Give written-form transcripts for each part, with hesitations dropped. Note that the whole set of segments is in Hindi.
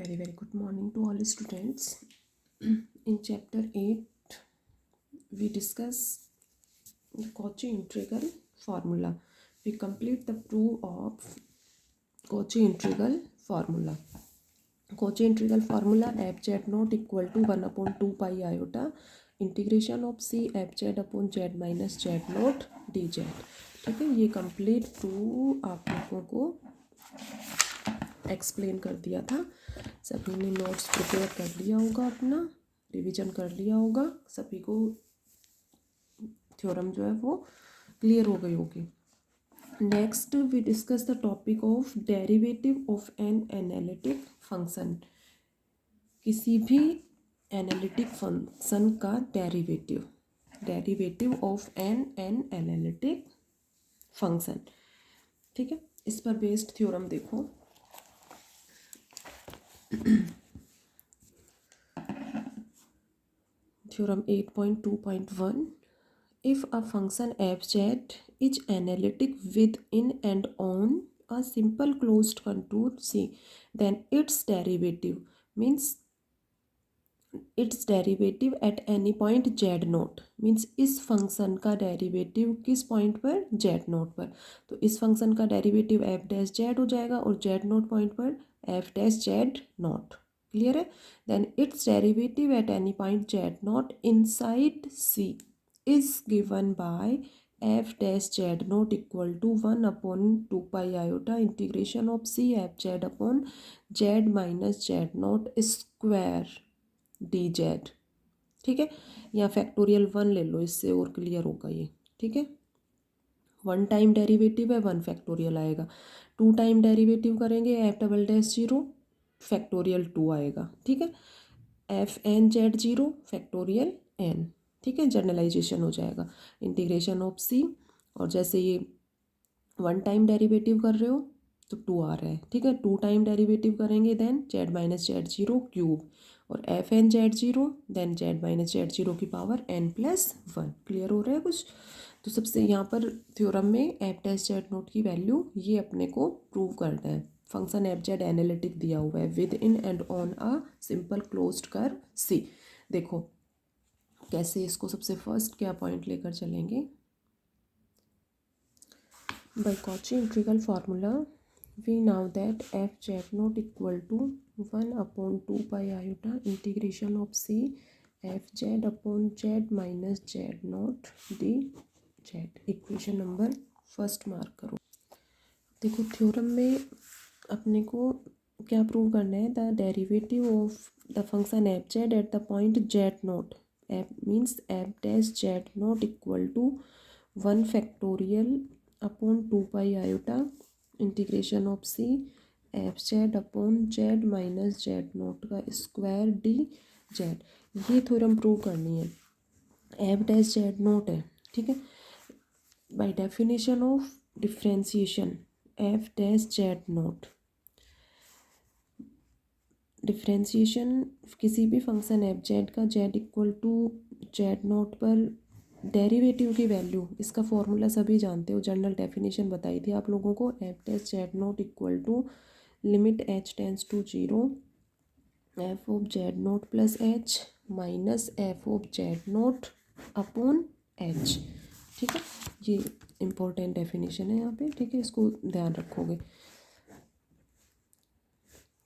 Very good morning to all students. In chapter 8, we discuss the Cauchy integral formula. We complete the proof of Cauchy integral formula. Cauchy integral formula f z naught equal to 1/2 pi iota integration of C F Z upon Z minus Z naught D Z. ठीक है, ये कंप्लीट प्रूफ आप लोगों को एक्सप्लेन कर दिया था. सभी ने नोट्स प्रिपेयर कर लिया होगा, अपना रिवीजन कर लिया होगा, सभी को थ्योरम जो है वो क्लियर हो गई होगी. Next we discuss the topic of derivative of an analytic function. किसी भी एनालिटिक फंक्शन का derivative of an analytic function. ठीक है, इस पर बेस्ड थ्योरम देखो. Theorem 8.2.1. If a function fz is analytic within and on a simple closed contour C, then its derivative at any point z note means इस फंक्शन का डेरिवेटिव किस पॉइंट पर z नोट पर. तो इस फंक्शन का डेरिवेटिव f डैश z हो जाएगा और z नोट पॉइंट पर f dash z naught. Clear है. Then its derivative at any point z naught inside C is given by f dash z naught equal to 1/2 pi iota integration of C f z upon z minus z naught square dz. ठीक है, यहाँ फैक्टोरियल 1 ले लो, इससे और क्लियर होगा ये. ठीक है, 1 टाइम डेरिवेटिव है, 1 फैक्टोरियल आएगा. 2 टाइम डेरिवेटिव करेंगे f डबल डैश 0 फैक्टोरियल 2 आएगा. ठीक है, F N Z 0 factorial n. ठीक है, जनरलाइजेशन हो जाएगा. इंटीग्रेशन ऑफ सी, और जैसे ये 1 टाइम डेरिवेटिव कर रहे हो तो 2 आ रहा है. ठीक है, 2 टाइम डेरिवेटिव करेंगे then z minus z 0 cube, और f N Z 0 then z minus z 0 की पावर n+1. क्लियर हो रहा है कुछ. तो सबसे यहाँ पर थ्योरम में एफ डैश जेड नोट की वैल्यू ये अपने को प्रूव करना है. फंक्शन एफ जेड एनालिटिक दिया हुआ है with in and on a simple closed curve C. देखो कैसे इसको सबसे फर्स्ट क्या पॉइंट लेकर चलेंगे. By Cauchy integral formula we now that f Z naught equal to 1/2 pi iota integration of C F Z upon Z minus Z naught D z. Equation number first mark करो. देखो थ्योरम में अपने को क्या प्रूव करना है. The derivative of the function F Z at the point Z naught F means F dash Z naught equal to 1 factorial upon 2 pi iota integration of C F Z upon Z minus Z naught का स्क्वायर डी जेड. ये थ्योरम प्रूव करनी है. एफ डैश जेड नोट है. ठीक है, by definition of differentiation F dash Z naught. Differentiation किसी भी फंक्शन एफ जेड का Z equal to Z naught पर डेरिवेटिव की वैल्यू, इसका फॉर्मूला सभी जानते हो, जनरल डेफिनेशन बताई थी आप लोगों को. F dash Z naught equal to limit H tends to 0 F of Z naught plus H minus F of Z naught upon H. ठीक है, ये इम्पोर्टेंट डेफिनेशन है यहाँ पे. ठीक है, इसको ध्यान रखोगे.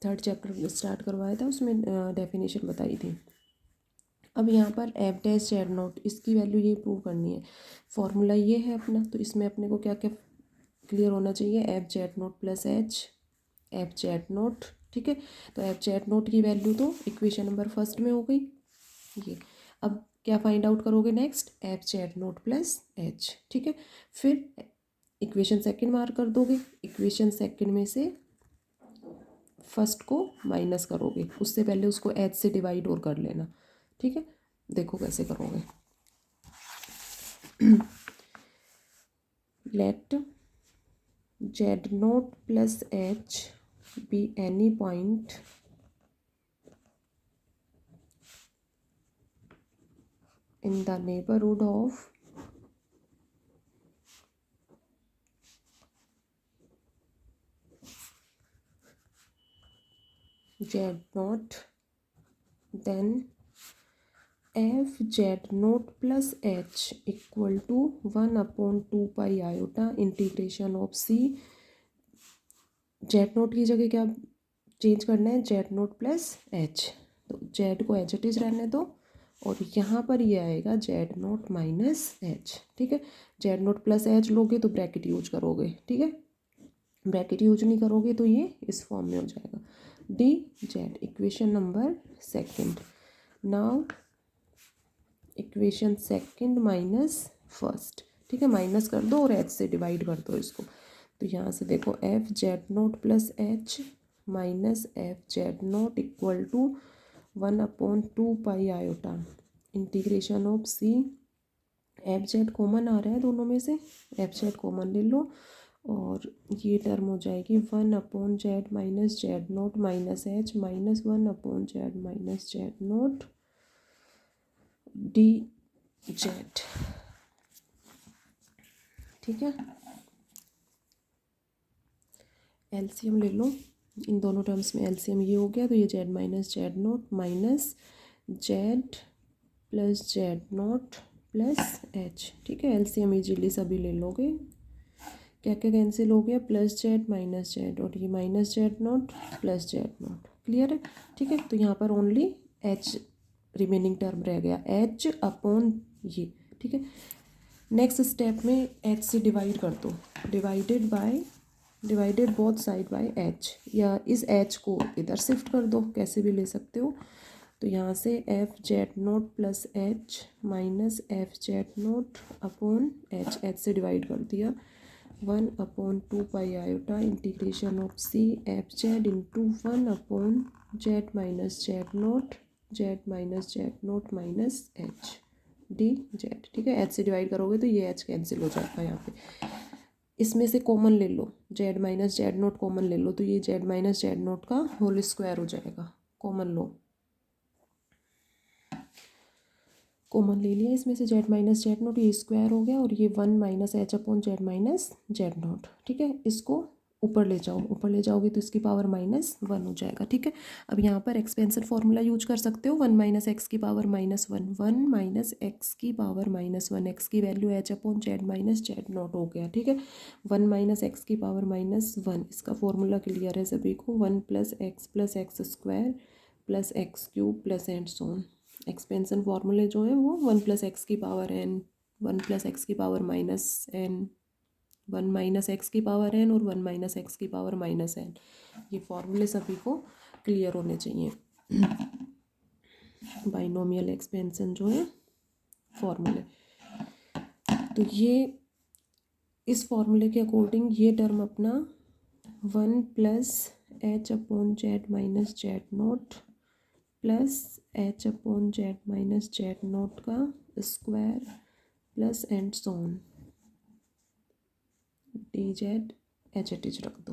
थर्ड चैप्टर स्टार्ट करवाया था, उसमें डेफिनेशन बताई थी. अब यहाँ पर एफ डैश जेड नोट इसकी वैल्यू ये प्रूव करनी है. फॉर्मूला ये है अपना, तो इसमें अपने को क्या क्या क्लियर होना चाहिए. F Z naught plus H F Z naught. ठीक है, तो एफ जेड नोट की वैल्यू तो इक्वेशन नंबर फर्स्ट में हो गई ये. अब क्या फाइंड आउट करोगे next. F Z naught plus H. ठीक है, फिर इक्वेशन सेकंड मार्क कर दोगे. इक्वेशन सेकंड में से फर्स्ट को माइनस करोगे, उससे पहले उसको एच से डिवाइड और कर लेना. ठीक है, देखो कैसे करोगे. Let Z naught plus H be any point in the neighbourhood of Z naught then F Z naught plus H equal to 1/2 iota integration of C. Z naught की जगह क्या चेंज करना है, जेड नोट प्लस एच, तो जेड को एच इट इज रहने दो और यहाँ पर ये आएगा जेड नोट माइनस एच। ठीक है, जेड नोट प्लस एच लोगे तो ब्रैकेट यूज करोगे। ठीक है, ब्रैकेट यूज नहीं करोगे तो ये इस फॉर्म में हो जाएगा D z. Equation number second. Now equation second minus first. ठीक है, माइनस कर दो और एच से डिवाइड कर दो इसको। तो यहाँ से देखो f Z naught plus H minus F Z naught equal to 1/2 iota integration of C. F z common आ रहा है दोनों में से, एफ जेड कॉमन ले लो और ये टर्म हो जाएगी 1/z minus Z naught minus H minus 1/z minus Z naught D Z. ठीक है, एलसीएम ले लो इन दोनों टर्म्स में। एलसीएम ये हो गया तो ये z minus Z naught minus Z plus Z naught plus H. ठीक है, एलसीएम इजीली सभी ले लोगे। क्या क्या कैंसिल हो गया, प्लस जेड माइनस जेड और ये minus Z naught plus Z note. Clear है। ठीक है, तो यहाँ पर ओनली एच रिमेनिंग टर्म रह गया, एच अपॉन ये। ठीक है, नेक्स्ट स्टेप में एच से डिवाइड कर दो, divided both side by H, या इस एच को इधर शिफ्ट कर दो, कैसे भी ले सकते हो। तो यहाँ से F Z naught plus H minus F Z naught upon H, H से डिवाइड कर दिया 1/2 iota integration of C F Z into 1/z minus Z naught minus H D Z. ठीक है, एच से डिवाइड करोगे तो ये एच कैंसिल हो जाएगा। यहाँ पे इसमें से कॉमन ले लो, z minus Z naught common ले लो तो ये जेड माइनस जेड नोट का होल स्क्वायर हो जाएगा। कॉमन लो, कॉमन ले लिया इसमें से जेड माइनस जेड नोट, ये स्क्वायर हो गया और ये 1 minus h upon Z minus Z naught. ठीक है, इसको ऊपर ले जाओ, ऊपर ले जाओगे तो इसकी पावर -1 हो जाएगा। ठीक है, अब यहाँ पर एक्सपेंशन फार्मूला यूज कर सकते हो, 1 माइनस एक्स की पावर -1, 1 माइनस एक्स की पावर -1, एक्स की value H upon Z minus Z note हो गया। ठीक है, 1 माइनस एक्स की पावर -1, इसका फॉर्मूला क्लियर है सभी को, 1 plus x square plus x cube plus and so on. Expansion फार्मूले जो है वो 1 प्लस एक्स की पावर n, 1 प्लस एक्स की पावर -n, 1 माइनस एक्स की पावर n और 1 माइनस एक्स की पावर -n। ये फॉर्मूले सभी को क्लियर होने चाहिए। बाइनोमियल एक्सपेंशन जो है फॉर्मूले, तो ये इस फॉर्मूले के अकॉर्डिंग ये टर्म अपना 1 plus h upon Z minus Z naught plus h upon Z minus Z naught का square plus and so on d z h at is रख दो।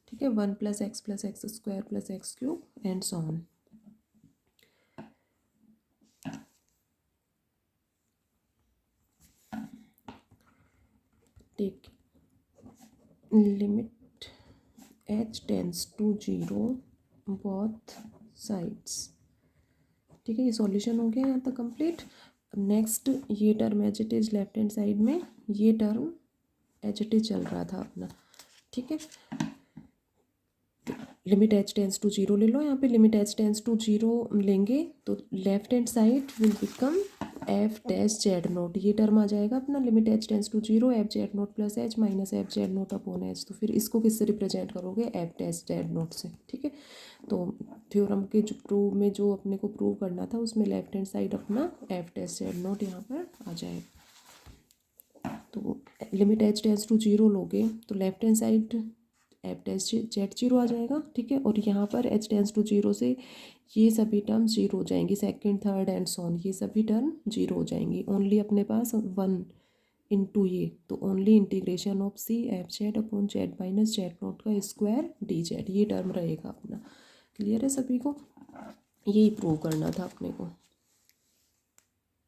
ठीक है, 1 plus x square plus x cube and so on. Take limit H tends to 0 both sides. ठीक है, ये सॉल्यूशन हो गया यहाँ तक कंप्लीट। अब नेक्स्ट ये term H it is left hand side में, ये टर्म एच इट इज चल रहा था अपना। ठीक है, लिमिट एच टेंस टू 0 ले लो, यहाँ पे लिमिट एच टेंस टू 0 लेंगे तो left hand side will become F dash Z naught, ये टर्म आ जाएगा अपना limit H tends to 0 F Z naught plus H minus F Z naught upon H. तो फिर इसको किससे रिप्रेजेंट करोगे, एफ डैश जेड नोट से। ठीक है, तो थ्योरम के जो प्रूव में जो अपने को प्रूव करना था उसमें लेफ्ट हैंड साइड अपना एफ डैश जेड नोट यहाँ पर आ जाएगा। तो लिमिट एच टेंस टू 0 लोगे तो left hand side F dash Z 0 आ जाएगा। ठीक है, और यहाँ पर एच टेंस टू 0 से ये सभी टर्म 0 हो जाएंगी, second third and so on ये सभी टर्म 0 हो जाएंगी। ओनली अपने पास 1 इंटू ये, तो only integration of C F Z upon Z minus Z naught का स्क्वायर डी जेड, ये टर्म रहेगा अपना। क्लियर है सभी को, यही प्रूव करना था अपने को।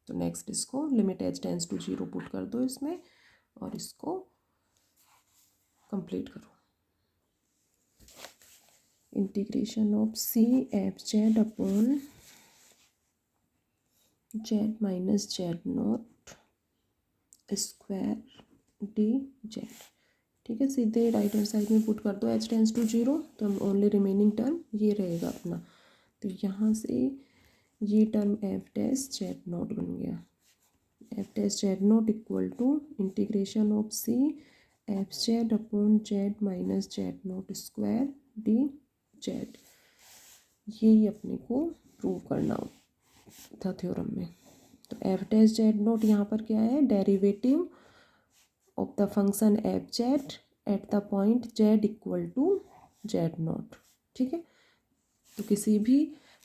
तो नेक्स्ट इसको limit H tends to 0 put कर दो इसमें और इसको कंप्लीट करो। Integration of C F Z upon Z minus Z naught square D Z. ठीक है, सीधे राइट हैंड साइड में पुट कर दो h टेंस टू 0, तो हम ओनली रिमेनिंग टर्म ये रहेगा अपना। तो यहाँ से ये term F dash Z naught बन गया, F dash Z naught equal to integration of C F Z upon Z minus Z naught square D Z. यही अपने को प्रूव करना था थ्योरम में। तो एफ डैश जेड नॉट यहाँ पर क्या है, derivative of the function F Z at the point Z equal to Z naught. ठीक है, तो किसी भी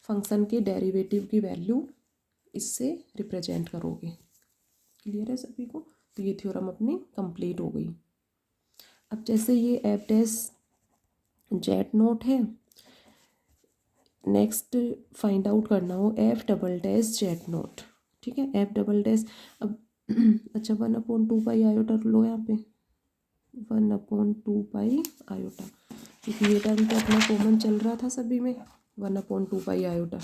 फंक्शन के डेरिवेटिव की वैल्यू इससे रिप्रेजेंट करोगे। क्लियर है सभी को? तो ये थ्योरम अपनी कंप्लीट हो गई। अब जैसे ये एफ डैश जेड नॉट है, नेक्स्ट फाइंड आउट करना हो F double dash Z naught. ठीक है, एफ डबल डैश, अब अच्छा 1/2 आयोटा लो यहाँ पे, 1/2 आयोटा, क्योंकि ये टर्म तो अपना कॉमन चल रहा था सभी में, 1/2 आयोटा,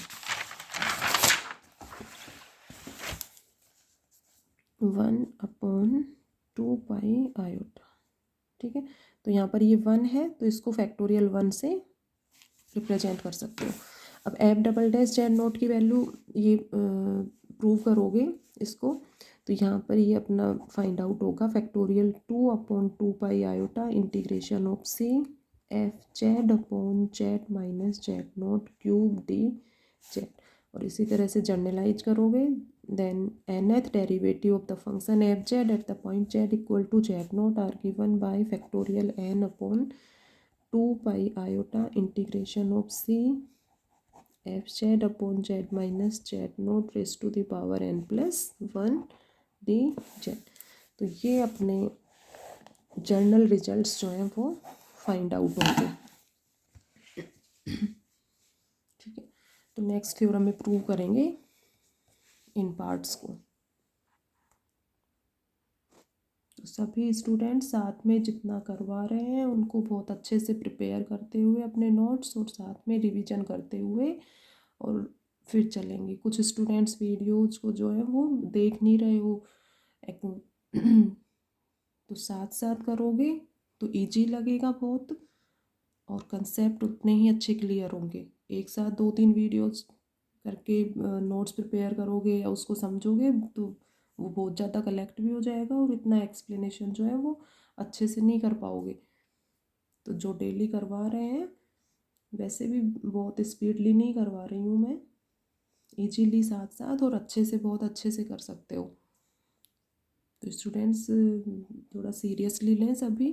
1/2 आयोटा। ठीक है, तो यहाँ पर ये 1 है तो इसको फैक्टोरियल 1 से रिप्रेजेंट कर सकते हो। अब F double dash Z not की वैल्यू ये प्रूव करोगे इसको, तो यहाँ पर ये अपना फाइंड आउट होगा factorial 2/2 iota integration of C F Z upon Z minus Z not cube D Z. और इसी तरह से जर्नलाइज करोगे, then nth derivative of the function F Z at the point Z equal to Z not are given by factorial n upon 2 iota integration of C F Z upon Z minus Z not raise to the power n plus 1 D Z. तो ये अपने जर्नल रिजल्ट्स जो हैं वो फाइंड आउट होंगे। ठीक है, तो नेक्स्ट थ्योरम में प्रूव करेंगे इन पार्ट्स को। तो सभी स्टूडेंट्स साथ में जितना करवा रहे हैं उनको बहुत अच्छे से प्रिपेयर करते हुए अपने नोट्स और साथ में रिवीजन करते हुए और फिर चलेंगे। कुछ स्टूडेंट्स वीडियोज को जो है वो देख नहीं रहे हो, तो साथ साथ करोगे तो इजी लगेगा बहुत और कंसेप्ट उतने ही अच्छे क्लियर होंगे। एक साथ 2-3 वीडियोस करके नोट्स प्रिपेयर करोगे या उसको समझोगे तो वो बहुत ज़्यादा कलेक्ट भी हो जाएगा और इतना एक्सप्लेनेशन जो है वो अच्छे से नहीं कर पाओगे। तो जो डेली करवा रहे हैं, वैसे भी बहुत स्पीडली नहीं करवा रही हूँ मैं, इजीली साथ साथ और अच्छे से, बहुत अच्छे से कर सकते हो। तो स्टूडेंट्स थोड़ा सीरियसली लें सभी।